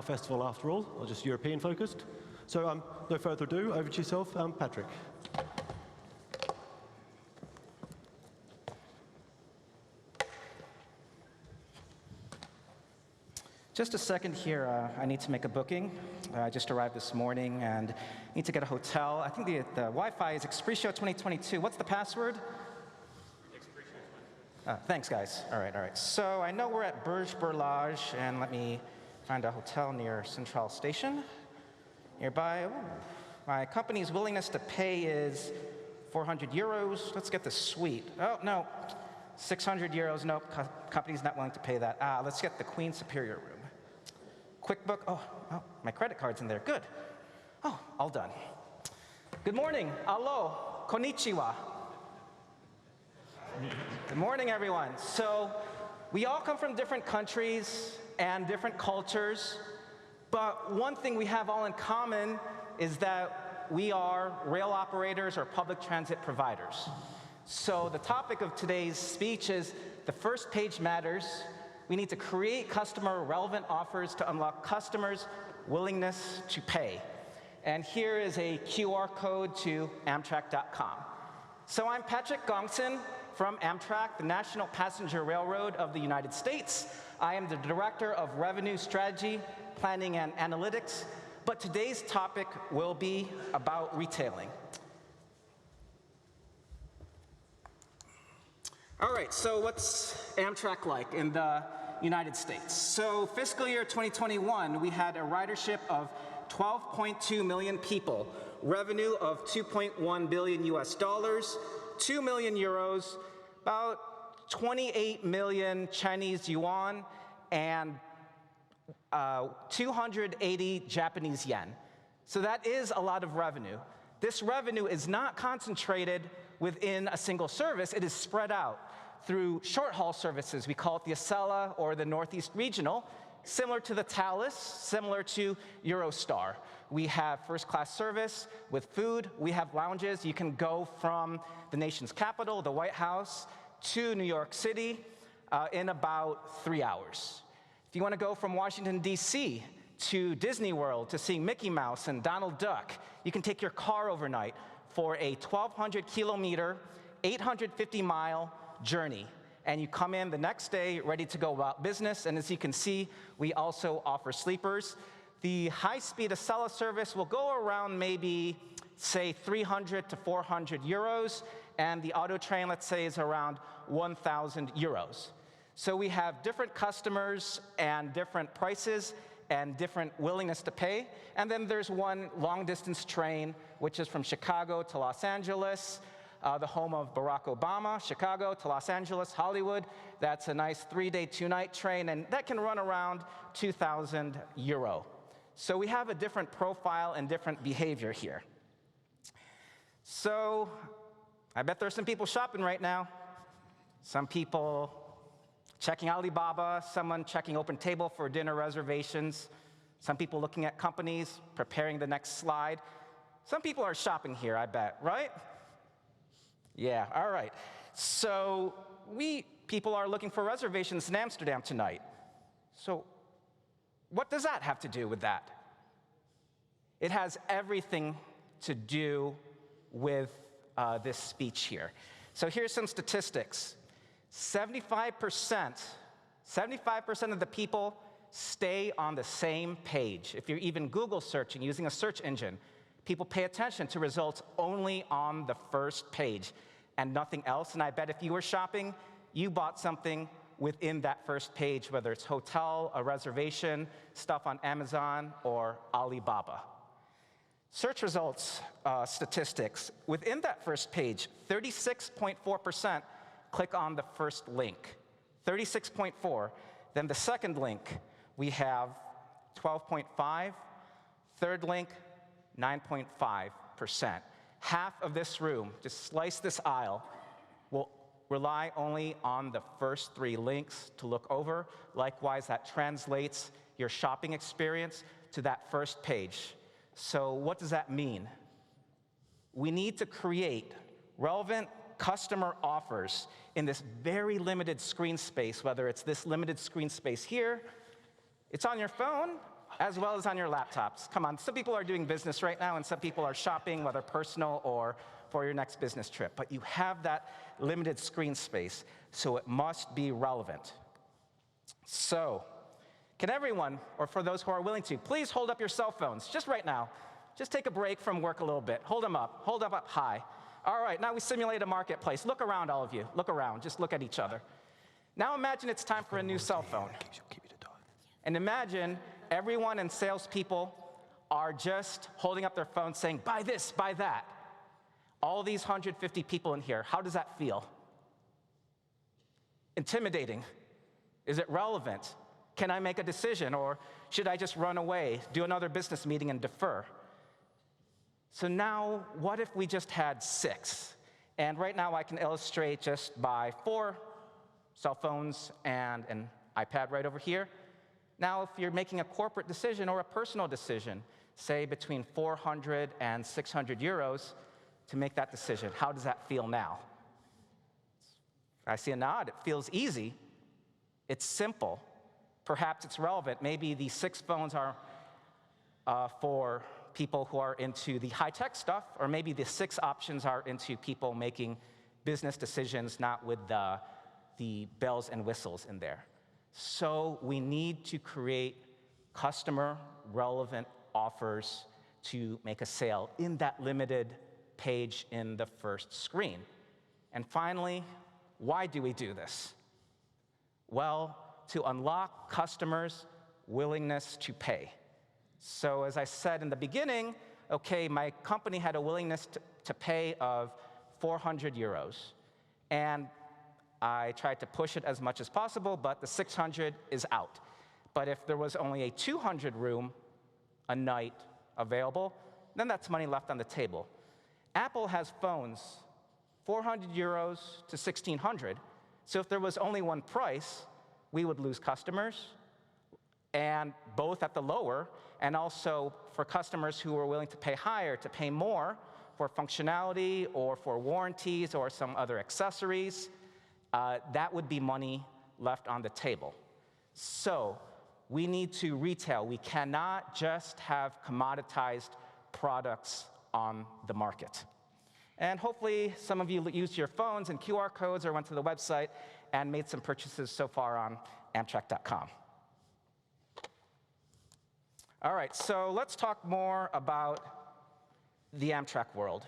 our festival after all, or just European focused. So no further ado, over to yourself, Patrick. Just a second here, I need to make a booking. I just arrived this morning and need to get a hotel. I think the Wi-Fi is Expresio2022. What's the password? Thanks, guys. All right. So I know we're at Burj Berlage, and let me find a hotel near Central Station. Nearby, my company's willingness to pay is 400 euros. Let's get the suite. Oh, no, 600 euros. Nope, company's not willing to pay that. Let's get the Queen Superior room. Quick book. Oh, my credit card's in there. Good. Oh, all done. Good morning. Alo. Konnichiwa. Good morning, everyone. So we all come from different countries and different cultures, but one thing we have all in common is that we are rail operators or public transit providers. So the topic of today's speech is the first page matters. We need to create customer relevant offers to unlock customers' willingness to pay. And here is a QR code to Amtrak.com. So I'm Patrick Kongsilp from Amtrak, the National Passenger Railroad of the United States. I am the Director of Revenue Strategy, Planning and Analytics, but today's topic will be about retailing. All right, so what's Amtrak like in the United States? So fiscal year 2021, we had a ridership of 12.2 million people, revenue of 2.1 billion US dollars, 2 million euros, about 28 million Chinese yuan, and 280 Japanese yen. So that is a lot of revenue. This revenue is not concentrated within a single service. It is spread out through short-haul services. We call it the Acela or the Northeast Regional, similar to the Thalys, similar to Eurostar. We have first-class service with food. We have lounges. You can go from the nation's capital, the White House, to New York City in about 3 hours. If you want to go from Washington, D.C. to Disney World to see Mickey Mouse and Donald Duck, you can take your car overnight for a 1,200-kilometer, 850-mile journey. And you come in the next day ready to go about business. And as you can see, we also offer sleepers. The high-speed Acela service will go around maybe, say, 300 to 400 euros. And the auto train, let's say, is around 1,000 euros. So we have different customers and different prices and different willingness to pay. And then there's one long-distance train, which is from Chicago to Los Angeles, the home of Barack Obama, Chicago to Los Angeles, Hollywood. That's a nice 3-day, 2-night train, and that can run around 2,000 euro. So we have a different profile and different behavior here. So I bet there's some people shopping right now. Some people checking Alibaba, someone checking OpenTable for dinner reservations, some people looking at companies, preparing the next slide. Some people are shopping here, I bet, right? Yeah, all right. So people are looking for reservations in Amsterdam tonight. So what does that have to do with that? It has everything to do with this speech here. So here's some statistics. 75% of the people stay on the same page. If you're even Google searching using a search engine, people pay attention to results only on the first page and nothing else. And I bet if you were shopping, you bought something within that first page, whether it's hotel, a reservation, stuff on Amazon, or Alibaba. Search results statistics. Within that first page, 36.4% click on the first link. 36.4. Then the second link, we have 12.5. Third link, 9.5%. Half of this room, just slice this aisle, will rely only on the first 3 links to look over. Likewise, that translates your shopping experience to that first page. So what does that mean? We need to create relevant customer offers in this very limited screen space, whether it's this limited screen space here, it's on your phone, as well as on your laptops. Come on, some people are doing business right now, and some people are shopping, whether personal or for your next business trip. But you have that limited screen space, so it must be relevant. So, can everyone, or for those who are willing to, please hold up your cell phones, just right now. Just take a break from work a little bit. Hold them up high. All right, now we simulate a marketplace. Look around, all of you. Look around, just look at each other. Now imagine it's time for a new cell phone. And imagine everyone and salespeople are just holding up their phones saying, buy this, buy that. All these 150 people in here, how does that feel? Intimidating. Is it relevant? Can I make a decision, or should I just run away, do another business meeting and defer? So now, what if we just had 6? And right now I can illustrate just by 4 cell phones and an iPad right over here. Now, if you're making a corporate decision or a personal decision, say between 400 and 600 euros to make that decision, how does that feel now? I see a nod. It feels easy. It's simple. Perhaps it's relevant. Maybe the 6 phones are for people who are into the high-tech stuff, or maybe the 6 options are into people making business decisions, not with the bells and whistles in there. So we need to create customer-relevant offers to make a sale in that limited page in the first screen. And finally, why do we do this? Well, to unlock customers' willingness to pay. So as I said in the beginning, okay, my company had a willingness to pay of 400 euros. And I tried to push it as much as possible, but the 600 is out. But if there was only a 200 room a night available, then that's money left on the table. Apple has phones, 400 euros to 1,600. So if there was only one price, we would lose customers, and both at the lower, and also for customers who are willing to pay higher, to pay more for functionality or for warranties or some other accessories, that would be money left on the table. So we need to retail. We cannot just have commoditized products on the market. And hopefully some of you used your phones and QR codes or went to the website and made some purchases so far on Amtrak.com. All right, so let's talk more about the Amtrak world.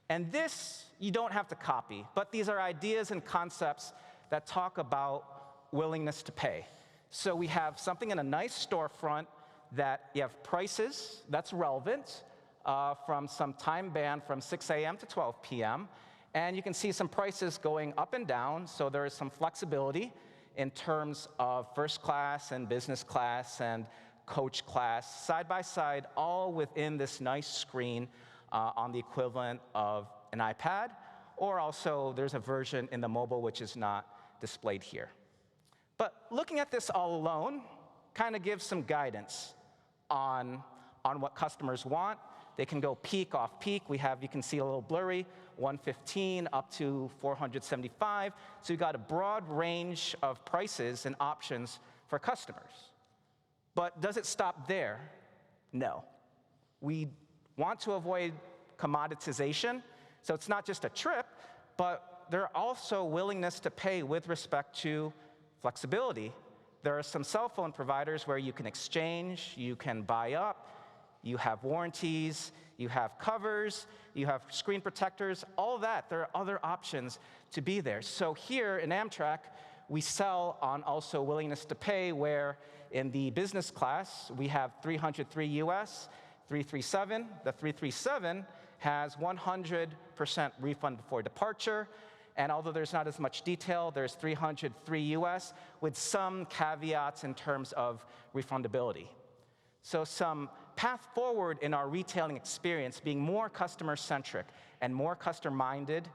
And this, you don't have to copy, but these are ideas and concepts that talk about willingness to pay. So we have something in a nice storefront that you have prices that's relevant from some time band from 6 a.m. to 12 p.m. And you can see some prices going up and down, so there is some flexibility in terms of first class and business class and coach class, side by side, all within this nice screen on the equivalent of an iPad, or also there's a version in the mobile which is not displayed here. But looking at this all alone kind of gives some guidance on what customers want. They can go peak off peak. We have, you can see a little blurry, 115 up to 475. So you've got a broad range of prices and options for customers. But does it stop there? No. We want to avoid commoditization. So it's not just a trip, but there are also willingness to pay with respect to flexibility. There are some cell phone providers where you can exchange, you can buy up, you have warranties, you have covers, you have screen protectors, all that. There are other options to be there. So here in Amtrak, we sell on also willingness to pay, where in the business class, we have 303 US, 337. The 337 has 100% refund before departure. And although there's not as much detail, there's 303 US with some caveats in terms of refundability. So some path forward in our retailing experience, being more customer-centric and more customer-minded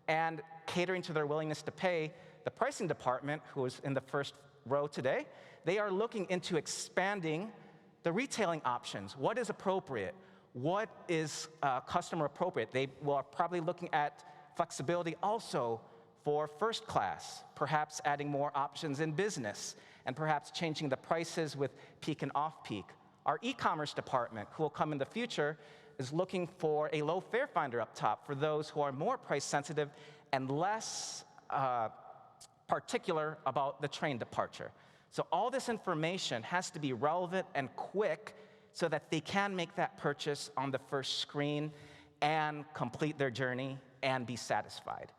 and catering to their willingness to pay. The pricing department, who is in the first row today, they are looking into expanding the retailing options. What is appropriate? What is customer appropriate? They are probably looking at flexibility also for first class, perhaps adding more options in business, and perhaps changing the prices with peak and off-peak. Our e-commerce department, who will come in the future, is looking for a low fare finder up top for those who are more price sensitive and less particular about the train departure. So all this information has to be relevant and quick so that they can make that purchase on the first screen and complete their journey and be satisfied.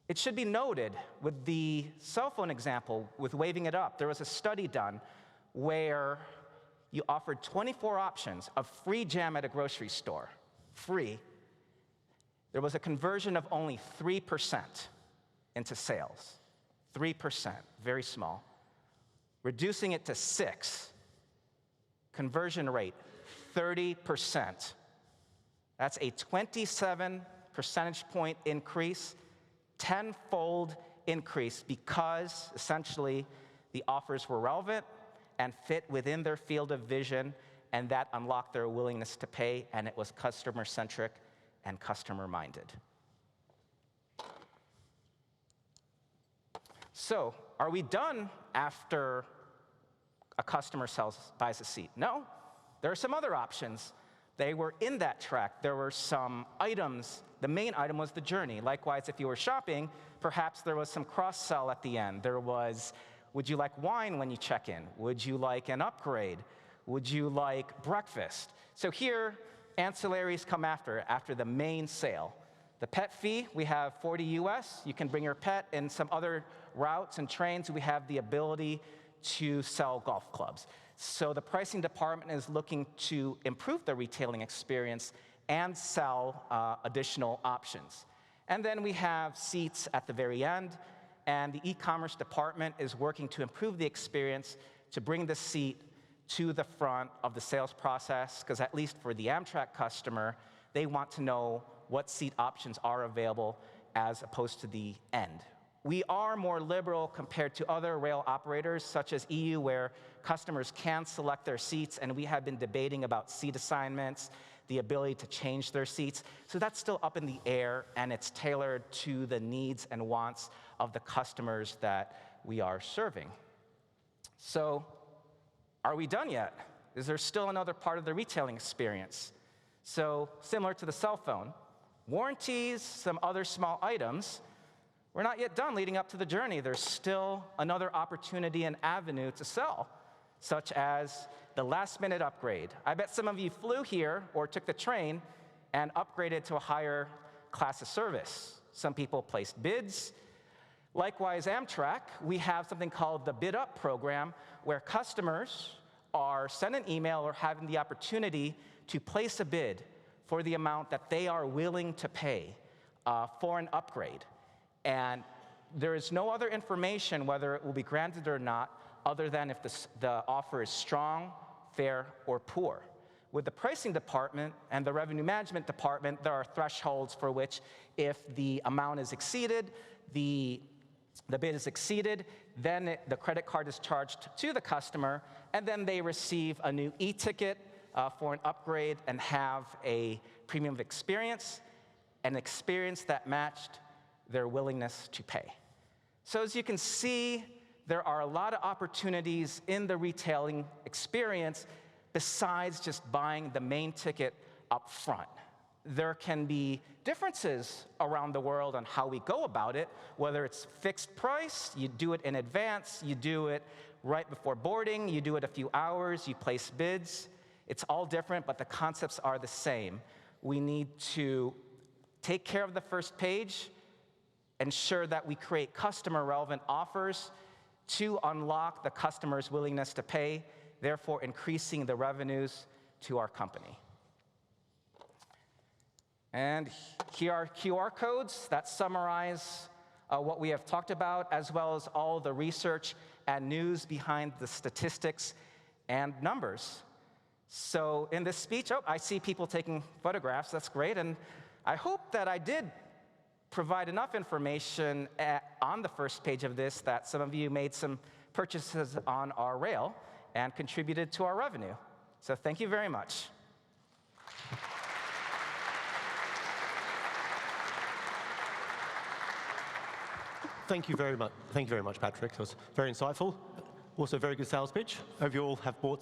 It should be noted, with the cell phone example, with waving it up, there was a study done where you offered 24 options of free jam at a grocery store, free. There was a conversion of only 3% into sales. 3%, very small. Reducing it to 6, conversion rate, 30%. That's a 27 percentage point increase, 10-fold increase, because essentially the offers were relevant and fit within their field of vision, and that unlocked their willingness to pay, and it was customer-centric and customer-minded. So, are we done after a customer buys a seat? No, there are some other options. They were in that track. There were some items. The main item was the journey. Likewise, if you were shopping, perhaps there was some cross-sell at the end. There was, would you like wine when you check in? Would you like an upgrade? Would you like breakfast? So here, ancillaries come after the main sale. The pet fee, we have 40 US. You can bring your pet. In some other routes and trains, we have the ability to sell golf clubs. So the pricing department is looking to improve the retailing experience and sell additional options. And then we have seats at the very end, and the e-commerce department is working to improve the experience to bring the seat to the front of the sales process, because at least for the Amtrak customer, they want to know what seat options are available as opposed to the end. We are more liberal compared to other rail operators, such as EU, where customers can select their seats, and we have been debating about seat assignments, the ability to change their seats. So that's still up in the air, and it's tailored to the needs and wants of the customers that we are serving. So, are we done yet? Is there still another part of the retailing experience? So, similar to the cell phone, warranties, some other small items, we're not yet done leading up to the journey. There's still another opportunity and avenue to sell, such as the last-minute upgrade. I bet some of you flew here or took the train and upgraded to a higher class of service. Some people placed bids. Likewise, Amtrak, we have something called the Bid Up program, where customers are sent an email or having the opportunity to place a bid for the amount that they are willing to pay for an upgrade. And there is no other information whether it will be granted or not, other than if the offer is strong, fair, or poor. With the pricing department and the revenue management department, there are thresholds for which, if the amount is exceeded, the bid is exceeded, then the credit card is charged to the customer, and then they receive a new e-ticket for an upgrade and have a premium experience, an experience that matched their willingness to pay. So as you can see, there are a lot of opportunities in the retailing experience besides just buying the main ticket up front. There can be differences around the world on how we go about it, whether it's fixed price, you do it in advance, you do it right before boarding, you do it a few hours, you place bids. It's all different, but the concepts are the same. We need to take care of the first page, ensure that we create customer-relevant offers to unlock the customer's willingness to pay, therefore increasing the revenues to our company. And here are QR codes that summarize what we have talked about, as well as all the research and news behind the statistics and numbers. So in this speech, I see people taking photographs, that's great, and I hope that I did provide enough information on the first page of this that some of you made some purchases on our rail and contributed to our revenue. So thank you very much. Thank you very much. Thank you very much, Patrick. That was very insightful. Also a very good sales pitch. I hope you all have bought